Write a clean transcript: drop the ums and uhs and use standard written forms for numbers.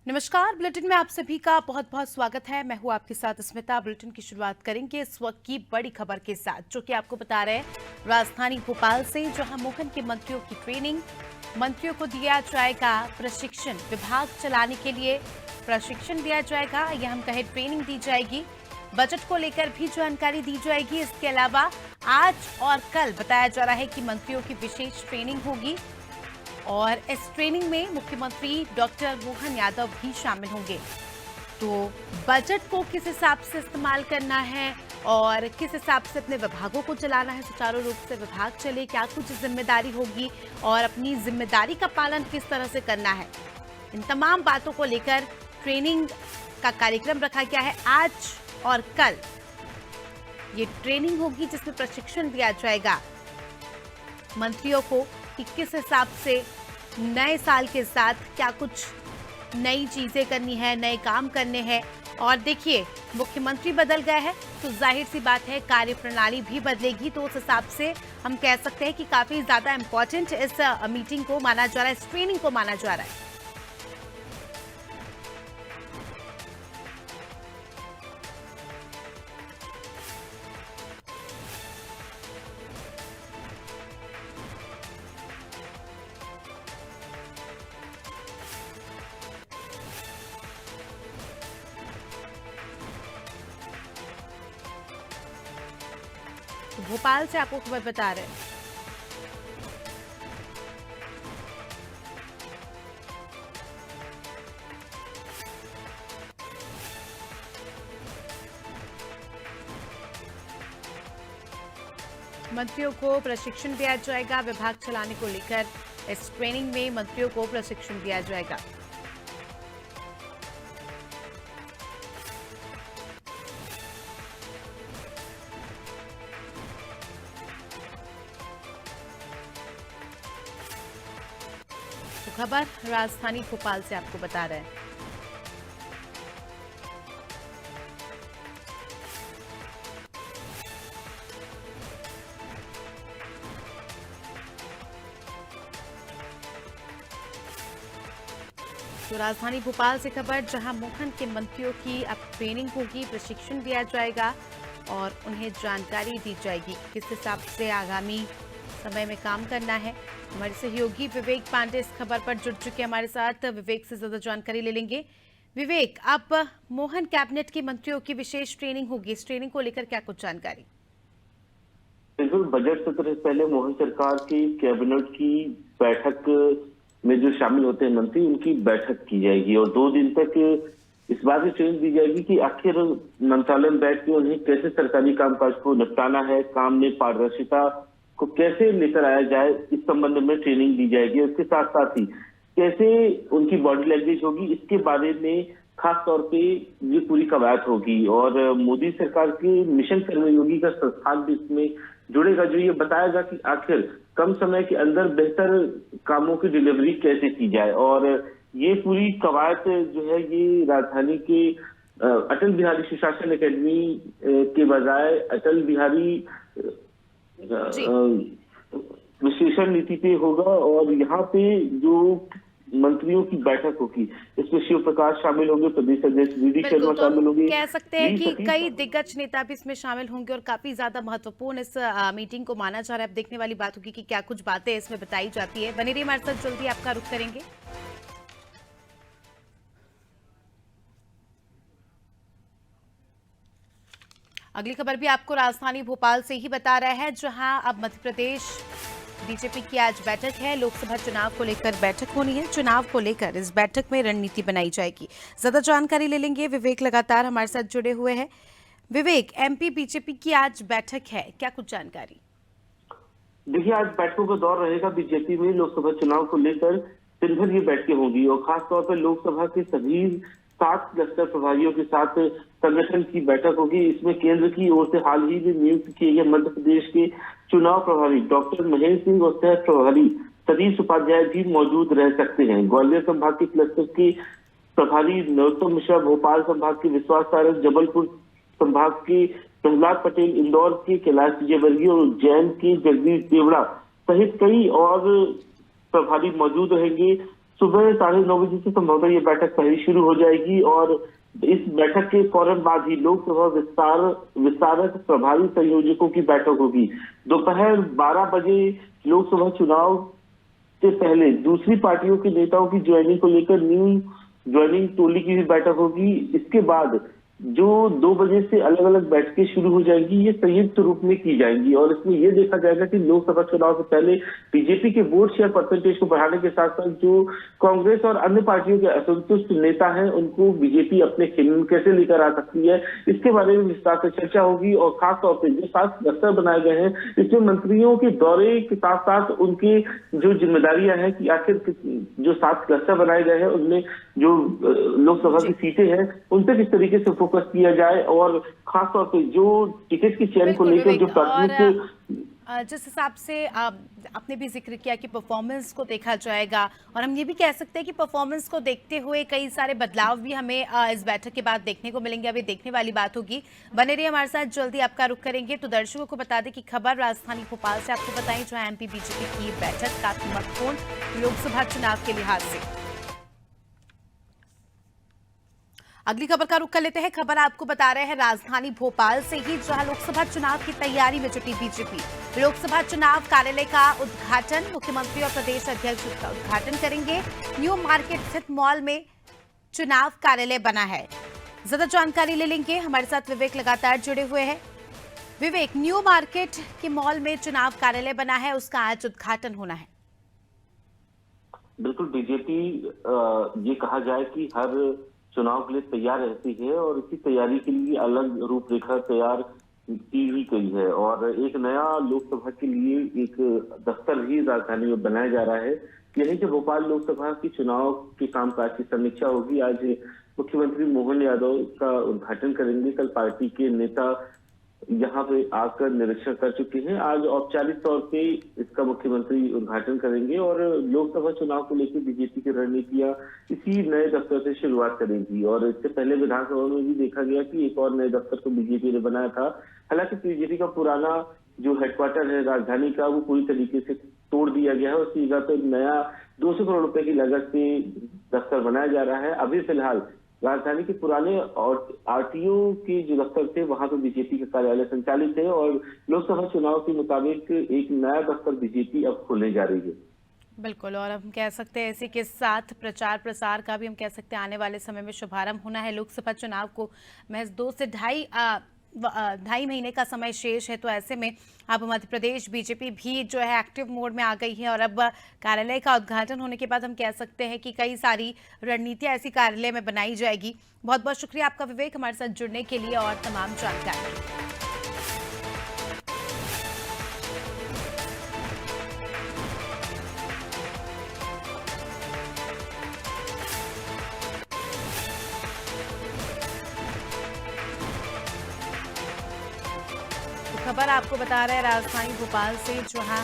नमस्कार। बुलेटिन में आप सभी का बहुत बहुत स्वागत है। मैं हूं आपके साथ स्मिता। बुलेटिन की शुरुआत करेंगे इस वक्त की बड़ी खबर के साथ, जो कि आपको बता रहे हैं राजधानी भोपाल से, जहां मोहन के मंत्रियों की ट्रेनिंग। मंत्रियों को दिया जाएगा प्रशिक्षण, विभाग चलाने के लिए प्रशिक्षण दिया जाएगा, या हम कहें ट्रेनिंग दी जाएगी। बजट को लेकर भी जानकारी दी जाएगी। इसके अलावा आज और कल बताया जा रहा है कि मंत्रियों की विशेष ट्रेनिंग होगी और इस ट्रेनिंग में मुख्यमंत्री डॉक्टर मोहन यादव भी शामिल होंगे। तो बजट को किस हिसाब से इस्तेमाल करना है और किस हिसाब से अपने विभागों को चलाना है, सुचारू रूप से विभाग चले, क्या कुछ जिम्मेदारी होगी और अपनी जिम्मेदारी का पालन किस तरह से करना है, इन तमाम बातों को लेकर ट्रेनिंग का कार्यक्रम रखा गया है। आज और कल ये ट्रेनिंग होगी, जिसमें प्रशिक्षण दिया जाएगा मंत्रियों को कि किस हिसाब से नए साल के साथ क्या कुछ नई चीजें करनी है, नए काम करने हैं। और देखिए, मुख्यमंत्री बदल गए हैं तो जाहिर सी बात है कार्य प्रणाली भी बदलेगी। तो उस हिसाब से हम कह सकते हैं कि काफी ज्यादा इंपॉर्टेंट इस मीटिंग को माना जा रहा है, इस ट्रेनिंग को माना जा रहा है। तो भोपाल से आपको खबर बता रहे हैं। मंत्रियों को प्रशिक्षण दिया जाएगा, विभाग चलाने को लेकर इस ट्रेनिंग में मंत्रियों को प्रशिक्षण दिया जाएगा। तो खबर राजधानी भोपाल से आपको बता रहे हैं। तो राजधानी भोपाल से खबर, जहां मोहन के मंत्रियों की अब ट्रेनिंग होगी, प्रशिक्षण दिया जाएगा और उन्हें जानकारी दी जाएगी किस हिसाब से आगामी समय में काम करना है। हमारे सहयोगी विवेक पांडे इस खबर पर जुड़ चुके हैं हमारे साथ। विवेक से ज्यादा जानकारी ले लेंगे। विवेक, अब मोहन कैबिनेट के मंत्रियों की विशेष ट्रेनिंग होगी, इस ट्रेनिंग को लेकर क्या कुछ जानकारी? बिल्कुल, बजट सत्र से पहले मोहन सरकार की कैबिनेट की बैठक में जो शामिल होते हैं मंत्री, उनकी बैठक की जाएगी और 2 दिन तक इस बात की ट्रेनिंग दी जाएगी कि आखिर मंत्रालय में बैठ के उन्हें कैसे सरकारी कामकाज को निपटाना है, काम में पारदर्शिता को कैसे लेकर आया जाए, इस संबंध में ट्रेनिंग दी जाएगी। उसके साथ साथ ही कैसे उनकी बॉडी लैंग्वेज होगी, इसके बारे में खास तौर पे ये पूरी कवायद होगी। और मोदी सरकार के मिशन कर्मयोगी का संस्थान भी इसमें जुड़ेगा, जो ये बताएगा कि आखिर कम समय के अंदर बेहतर कामों की डिलीवरी कैसे की जाए। और ये पूरी कवायद जो है, ये राजधानी के अटल बिहारी सुशासन एकेडमी के बजाय अटल बिहारी विश्लेषण नीति पे होगा। और यहाँ पे जो मंत्रियों की बैठक होगी, इसमें शिव प्रकाश शामिल होंगे, प्रदेश अध्यक्ष वी डी शर्मा शामिल होंगे। कह सकते हैं कि कई दिग्गज नेता भी इसमें शामिल होंगे और काफी ज्यादा महत्वपूर्ण इस मीटिंग को माना जा रहा है। अब देखने वाली बात होगी कि क्या कुछ बातें इसमें बताई जाती है। बने रहिए हमारे साथ, जल्दी आपका रुख करेंगे। अगली खबर भी आपको राजधानी भोपाल से ही बता रहा है, जहां अब मध्य प्रदेश बीजेपी की आज बैठक है। लोकसभा चुनाव को लेकर बैठक होनी है। चुनाव को लेकर इस बैठक में रणनीति बनाई जाएगी। ज्यादा जानकारी ले लेंगे। विवेक लगातार हमारे साथ जुड़े हुए हैं। विवेक, एमपी बीजेपी की आज बैठक है, क्या कुछ जानकारी? देखिए, आज बैठकों का दौर रहेगा बीजेपी में। लोकसभा चुनाव को लेकर दिन भर ये बैठकें होंगी और खासतौर पर लोकसभा के सभी 7 क्लस्टर प्रभारियों के साथ संगठन की बैठक होगी। इसमें केंद्र की ओर से हाल ही में नियुक्त किए गए मध्य प्रदेश के चुनाव प्रभारी डॉक्टर महेश सिंह और सह प्रभारी सतीश उपाध्याय भी मौजूद रह सकते हैं। ग्वालियर संभाग के क्लस्टर के प्रभारी नरोत्तम मिश्रा, भोपाल संभाग के विश्वास सारंग, जबलपुर संभाग के प्रहलाद पटेल, इंदौर के कैलाश विजयवर्गीय और उज्जैन के जगदीश देवड़ा सहित कई और प्रभारी मौजूद रहेंगे। सुबह 9:30 बजे से संभवतः ये बैठक पहले शुरू हो जाएगी और इस बैठक के फौरन बाद ही लोकसभा विस्तारक प्रभारी संयोजकों की बैठक होगी। दोपहर 12 बजे लोकसभा चुनाव से पहले दूसरी पार्टियों के नेताओं की ज्वाइनिंग को लेकर न्यू ज्वाइनिंग टोली की भी बैठक होगी। इसके बाद जो 2 बजे से अलग अलग बैठकें शुरू हो जाएंगी, ये संयुक्त रूप में की जाएंगी और इसमें यह देखा जाएगा कि लोकसभा चुनाव से पहले बीजेपी के वोट शेयर परसेंटेज को बढ़ाने के साथ साथ जो कांग्रेस और अन्य पार्टियों के असंतुष्ट नेता हैं उनको बीजेपी अपने खेमे में कैसे लेकर आ सकती है, इसके बारे में विस्तार से चर्चा होगी। और खासतौर पर जो 7 क्लस्टर बनाए गए हैं, इसमें मंत्रियों के दौरे के साथ साथ उनकी जो जिम्मेदारियां हैं कि आखिर जो 7 क्लस्टर बनाए गए हैं उनमें जो लोकसभा की सीटें हैं उन पर किस तरीके से फोकस किया जाए और खासतौर पे जो टिकट की चयन को लेकर जो प्राथमिक जिस हिसाब से आपने भी जिक्र किया कि परफॉर्मेंस को देखा जाएगा और हम ये भी कह सकते हैं कि परफॉर्मेंस को देखते हुए कई सारे बदलाव भी हमें इस बैठक के बाद देखने को मिलेंगे। अभी देखने वाली बात होगी। बने रहिए हमारे साथ, जल्दी आपका रुख करेंगे। तो दर्शकों को बता दें कि खबर राजधानी भोपाल से आपको बताएं, जहां एमपी बीजेपी की बैठक काफी महत्वपूर्ण लोकसभा चुनाव के लिहाज से। अगली खबर का रुख कर लेते हैं। खबर आपको बता रहे हैं राजधानी भोपाल से ही, जहां लोकसभा चुनाव की तैयारी में जुटी बीजेपी। लोकसभा चुनाव कार्यालय का उद्घाटन मुख्यमंत्री और प्रदेश अध्यक्ष का उद्घाटन करेंगे। न्यू मार्केट स्थित मॉल में चुनाव कार्यालय बना है। ज्यादा जानकारी ले लेंगे, हमारे साथ विवेक लगातार जुड़े हुए हैं। विवेक, न्यू मार्केट के मॉल में चुनाव कार्यालय बना है, उसका आज उद्घाटन होना है। बिल्कुल, बीजेपी ये कहा जाए कि हर चुनाव के लिए तैयार रहती है और इसी तैयारी के लिए अलग रूपरेखा तैयार की ही गई है और एक नया लोकसभा के लिए एक दफ्तर भी राजधानी में बनाया जा रहा है। यहीं से भोपाल लोकसभा की चुनाव के कामकाज की समीक्षा होगी। आज मुख्यमंत्री मोहन यादव का उद्घाटन करेंगे। कल पार्टी के नेता यहाँ पे आकर निरीक्षण कर चुके हैं। आज औपचारिक तौर पे इसका मुख्यमंत्री उद्घाटन करेंगे और लोकसभा चुनाव को लेकर बीजेपी की रणनीतियां इसी नए दफ्तर से शुरुआत करेगी। और इससे पहले विधानसभा में भी देखा गया कि एक और नए दफ्तर को बीजेपी ने बनाया था। हालांकि बीजेपी का पुराना जो हेडक्वार्टर है राजधानी का, वो पूरी तरीके से तोड़ दिया गया है। उसकी जगह पे नया 200 करोड़ रुपए की लागत से दफ्तर बनाया जा रहा है। अभी फिलहाल राजधानी के पुराने और आरटीओ के जो दफ्तर थे वहां पर बीजेपी का कार्यालय संचालित है और लोकसभा चुनाव के मुताबिक एक नया दफ्तर बीजेपी अब खोलने जा रही है। बिल्कुल, और हम कह सकते हैं इसी के साथ प्रचार प्रसार का भी हम कह सकते हैं आने वाले समय में शुभारंभ होना है। लोकसभा चुनाव को महज 2 से ढाई महीने का समय शेष है, तो ऐसे में अब मध्य प्रदेश बीजेपी भी जो है एक्टिव मोड में आ गई है और अब कार्यालय का उद्घाटन होने के बाद हम कह सकते हैं कि कई सारी रणनीतियां ऐसी कार्यालय में बनाई जाएगी। बहुत बहुत शुक्रिया आपका विवेक, हमारे साथ जुड़ने के लिए और तमाम जानकारी। खबर आपको बता रहे हैं राजधानी भोपाल से, जहां